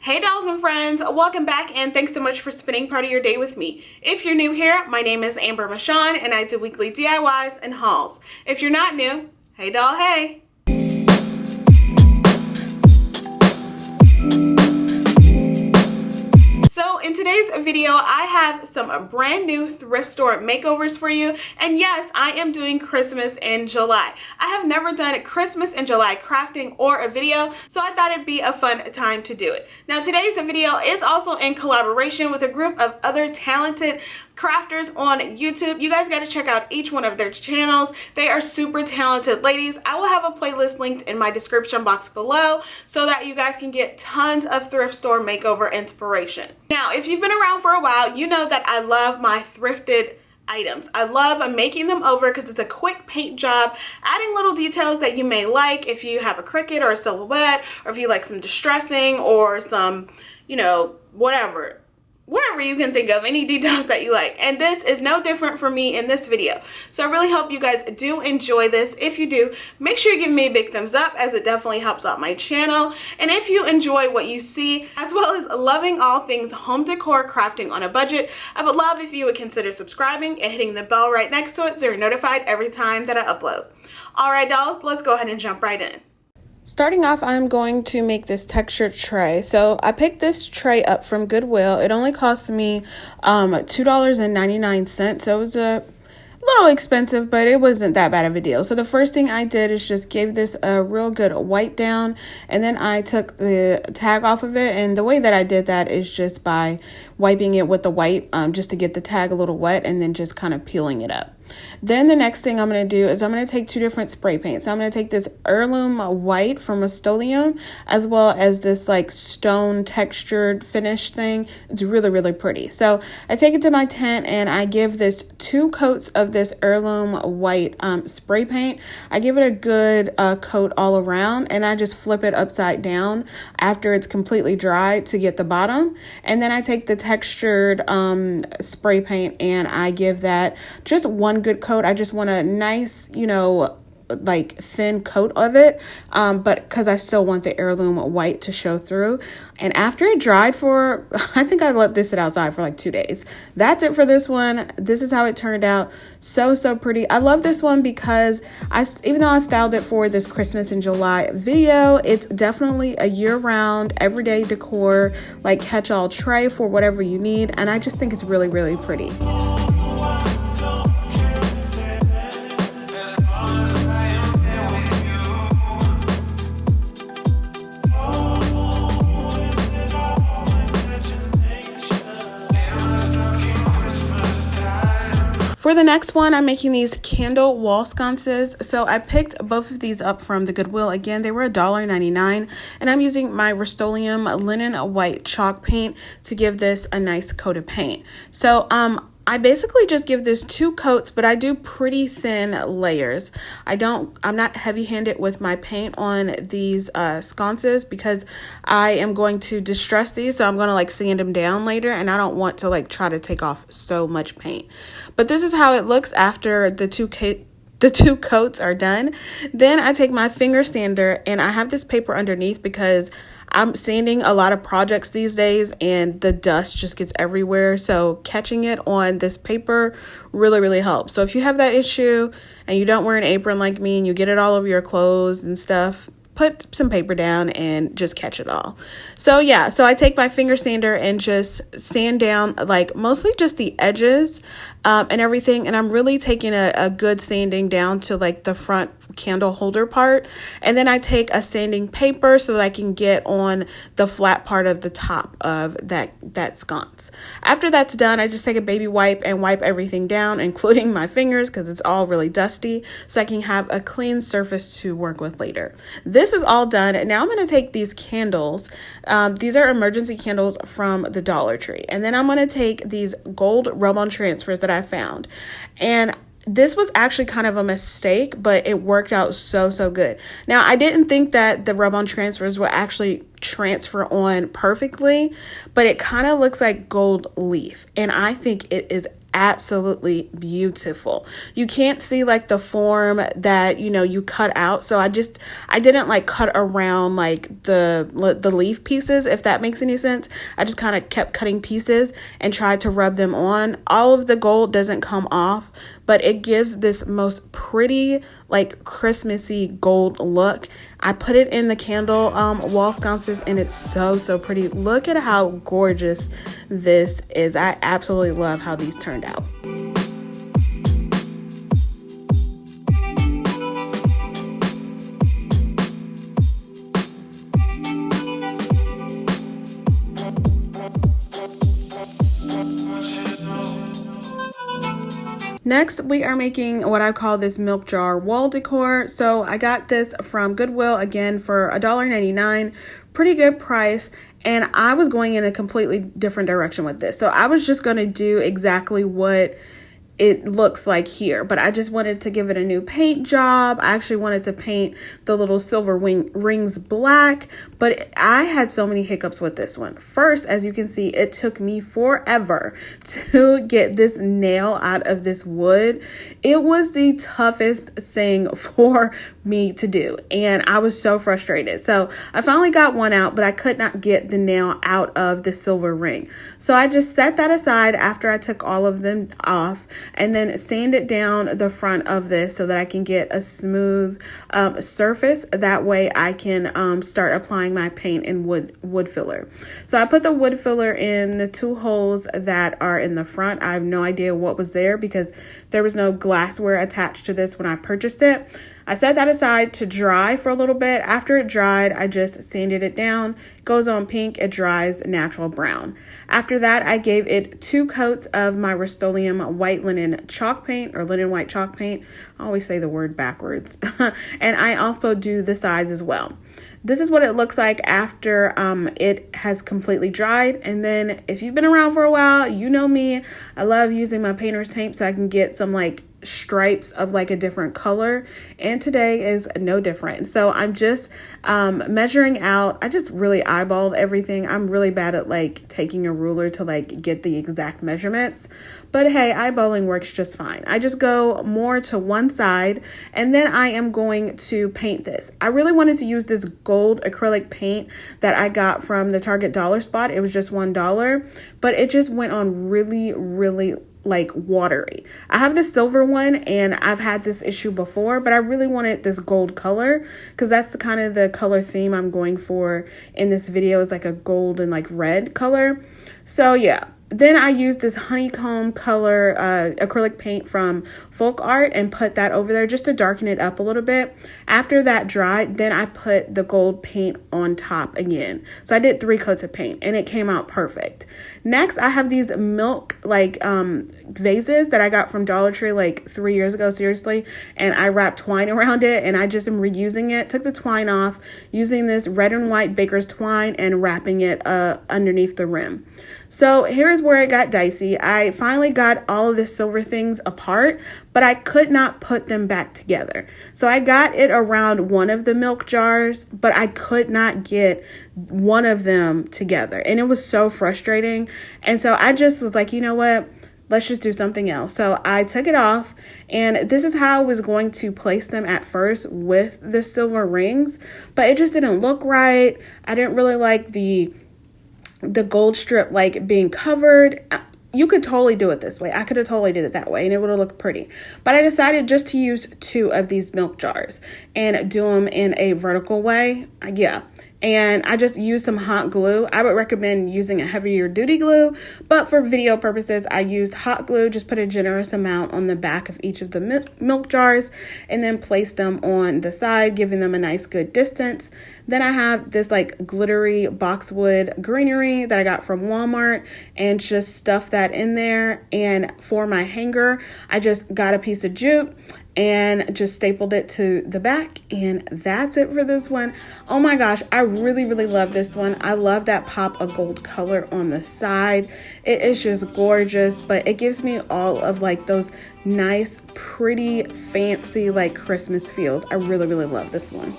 Hey dolls and friends, welcome back and thanks so much for spending part of your day with me. If you're new here, my name is Amber Michon and I do weekly DIYs and hauls. If you're not new, hey doll, hey. So in today's video, I have some brand new thrift store makeovers for you. And yes, I am doing Christmas in July. I have never done Christmas in July crafting or a video, so I thought it'd be a fun time to do it. Now today's video is also in collaboration with a group of other talented crafters on YouTube. You guys got to check out each one of their channels. They are super talented ladies. I will have a playlist linked in my description box below so that you guys can get tons of thrift store makeover inspiration. Now, if you've been around for a while, you know that I love my thrifted items. I love making them over because it's a quick paint job, adding little details that you may like if you have a Cricut or a silhouette, or if you like some distressing or some, you know, whatever you can think of, any details that you like. And this is no different for me in this video. So I really hope you guys do enjoy this. If you do, make sure you give me a big thumbs up, as it definitely helps out my channel. And if you enjoy what you see, as well as loving all things home decor crafting on a budget, I would love if you would consider subscribing and hitting the bell right next to it so you're notified every time that I upload. All right, dolls, let's go ahead and jump right in. Starting off, I'm going to make this textured tray. So I picked this tray up from Goodwill. It only cost me $2.99. So it was a little expensive, but it wasn't that bad of a deal. So the first thing I did is just gave this a real good wipe down, and then I took the tag off of it. And the way that I did that is just by wiping it with the wipe, just to get the tag a little wet, and then just kind of peeling it up. Then the next thing I'm going to do is I'm going to take two different spray paints. So I'm going to take this heirloom white from Rust-Oleum, as well as this like stone textured finish thing. It's really, really pretty. So I take it to my tent and I give this 2 coats of this heirloom white spray paint. I give it a good coat all around, and I just flip it upside down after it's completely dry to get the bottom. And then I take the textured spray paint and I give that just one good coat. I just want a nice, you know, like thin coat of it, but because I still want the heirloom white to show through. And after it dried for, I think I let this sit outside for like 2 days. That's it for this one. This is how it turned out. So pretty. I love this one because even though I styled it for this Christmas in July video, it's definitely a year-round everyday decor, like catch-all tray for whatever you need. And I just think it's really, really pretty. For the next one, I'm making these candle wall sconces. So I picked both of these up from the Goodwill. Again, they were $1.99, and I'm using my Rust-Oleum linen white chalk paint to give this a nice coat of paint. So I basically just give this 2 coats, but I do pretty thin layers. I'm not heavy-handed with my paint on these sconces because I am going to distress these, so I'm going to like sand them down later, and I don't want to like try to take off so much paint. But this is how it looks after the two coats are done. Then I take my finger sander, and I have this paper underneath because I'm sanding a lot of projects these days and the dust just gets everywhere. So catching it on this paper really, really helps. So if you have that issue and you don't wear an apron like me and you get it all over your clothes and stuff, put some paper down and just catch it all. So yeah, so I take my finger sander and just sand down like mostly just the edges and everything. And I'm really taking a good sanding down to like the front candle holder part. And then I take a sanding paper so that I can get on the flat part of the top of that sconce. After that's done, I just take a baby wipe and wipe everything down, including my fingers, because it's all really dusty, so I can have a clean surface to work with later. This is all done. Now I'm going to take these candles. These are emergency candles from the Dollar Tree. And then I'm going to take these gold rub-on transfers that I found. And this was actually kind of a mistake, but it worked out so good. Now, I didn't think that the rub-on transfers would actually transfer on perfectly, but it kind of looks like gold leaf, and I think it is absolutely beautiful. You can't see like the form that, you know, you cut out. So I didn't like cut around like the leaf pieces, if that makes any sense. I just kind of kept cutting pieces and tried to rub them on. All of the gold doesn't come off, but it gives this most pretty, like Christmassy gold look. I put it in the candle wall sconces, and it's so pretty. Look at how gorgeous this is. I absolutely love how these turned out. Next, we are making what I call this milk jar wall decor. So I got this from Goodwill, again, for $1.99. Pretty good price. And I was going in a completely different direction with this. So I was just going to do exactly what it looks like here, but I just wanted to give it a new paint job. I actually wanted to paint the little silver rings black, but I had so many hiccups with this one. First, as you can see, it took me forever to get this nail out of this wood. It was the toughest thing for me to do, and I was so frustrated. So I finally got one out, but I could not get the nail out of the silver ring. So I just set that aside after I took all of them off, and then sanded down the front of this so that I can get a smooth surface. That way I can start applying my paint and wood filler. So I put the wood filler in the 2 holes that are in the front. I have no idea what was there because there was no glassware attached to this when I purchased it. I set that aside to dry for a little bit. After it dried, I just sanded it down. It goes on pink, it dries natural brown. After that, I gave it 2 coats of my Rust-Oleum white linen chalk paint, or linen white chalk paint. I always say the word backwards. And I also do the sides as well. This is what it looks like after it has completely dried. And then if you've been around for a while, you know me, I love using my painter's tape so I can get some like stripes of like a different color, and today is no different. So I'm just measuring out. I just really eyeballed everything. I'm really bad at like taking a ruler to like get the exact measurements, but hey, eyeballing works just fine. I just go more to one side, and then I am going to paint this. I really wanted to use this gold acrylic paint that I got from the Target dollar spot. It was just $1, but it just went on really like watery. I have this silver one, and I've had this issue before, but I really wanted this gold color because that's the kind of the color theme I'm going for in this video, is like a gold and like red color. So yeah. Then I used this honeycomb color acrylic paint from Folk Art and put that over there just to darken it up a little bit. After that dried, then I put the gold paint on top again. So I did 3 coats of paint, and it came out perfect. Next, I have these milk like vases that I got from Dollar Tree like 3 years ago, seriously. And I wrapped twine around it, and I just am reusing it. Took the twine off, using this red and white baker's twine and wrapping it underneath the rim. So here's where it got dicey. I finally got all of the silver things apart, but I could not put them back together. So I got it around one of the milk jars, but I could not get one of them together. And it was so frustrating. And so I just was like, you know what? Let's just do something else. So I took it off, and this is how I was going to place them at first with the silver rings, but it just didn't look right. I didn't really like the gold strip like being covered. You could totally do it this way. I could have totally did it that way, and it would have looked pretty. But I decided just to use 2 of these milk jars and do them in a vertical way. Yeah. And I just used some hot glue. I would recommend using a heavier duty glue, but for video purposes, I used hot glue. Just put a generous amount on the back of each of the milk jars and then place them on the side, giving them a nice good distance. Then I have this like glittery boxwood greenery that I got from Walmart, and just stuff that in there. And for my hanger, I just got a piece of jute and just stapled it to the back, and that's it for this one. Oh my gosh, I really love this one. I love that pop of gold color on the side. It is just gorgeous, but it gives me all of like those nice, pretty, fancy like Christmas feels. I really love this one.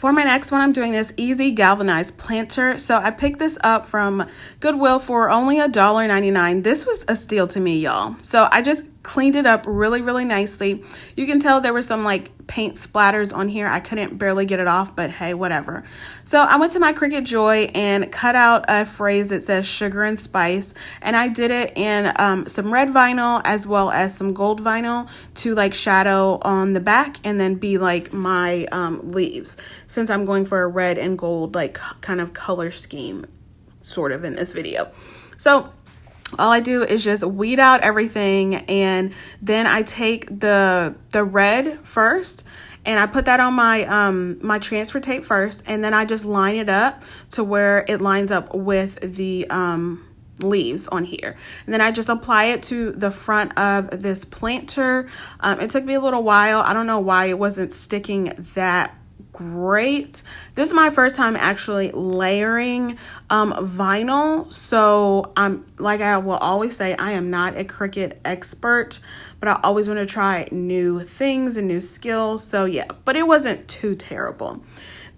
For my next one, I'm doing this easy galvanized planter. So I picked this up from Goodwill for only $1.99. This was a steal to me, y'all. So I just cleaned it up really, really nicely. You can tell there were some like paint splatters on here. I couldn't barely get it off, but hey, whatever. So I went to my Cricut Joy and cut out a phrase that says sugar and spice. And I did it in some red vinyl as well as some gold vinyl to like shadow on the back and then be like my leaves, since I'm going for a red and gold like kind of color scheme sort of in this video. So all I do is just weed out everything, and then I take the red first and I put that on my my transfer tape first, and then I just line it up to where it lines up with the leaves on here. And then I just apply it to the front of this planter. It took me a little while. I don't know why it wasn't sticking that great. This is my first time actually layering vinyl, so like I will always say, I am not a Cricut expert, but I always want to try new things and new skills. So yeah, but it wasn't too terrible.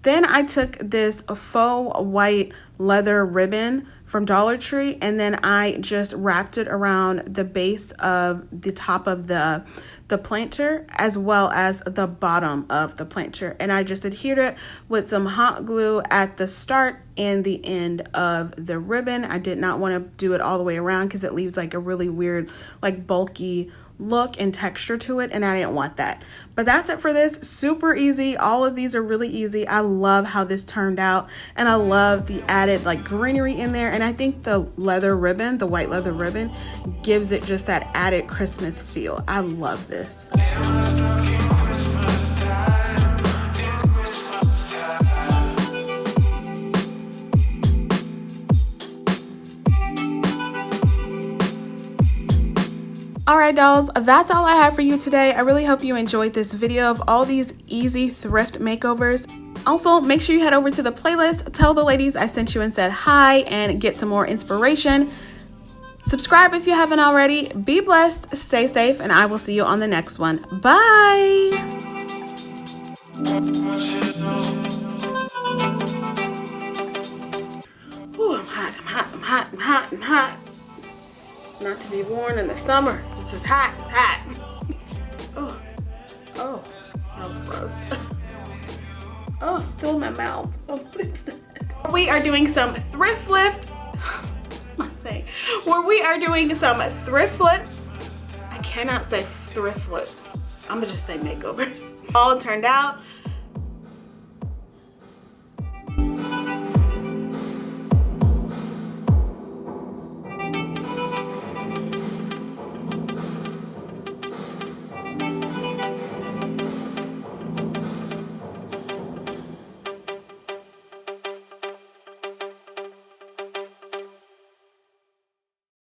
Then I took this faux white leather ribbon from Dollar Tree, and then I just wrapped it around the base of the top of the planter as well as the bottom of the planter, and I just adhered it with some hot glue at the start and the end of the ribbon. I did not want to do it all the way around because it leaves like a really weird like bulky look and texture to it, and I didn't want that. But that's it for this. Super easy. All of these are really easy. I love how this turned out, and I love the added like greenery in there, and I think the leather ribbon, the white leather ribbon, gives it just that added Christmas feel. I love this. All right, dolls, that's all I have for you today. I really hope you enjoyed this video of all these easy thrift makeovers. Also, make sure you head over to the playlist, tell the ladies I sent you and said hi, and get some more inspiration. Subscribe if you haven't already. Be blessed, stay safe, and I will see you on the next one. Bye. Ooh, I'm hot, I'm hot, I'm hot, I'm hot, I'm hot. It's not to be worn in the summer. This is hot, it's hot. Oh, oh, that was gross. Oh, it's still in my mouth. Oh, what is that? We are doing some thrift flips. Where we are doing some thrift flips. I cannot say thrift flips. I'm gonna just say makeovers. All turned out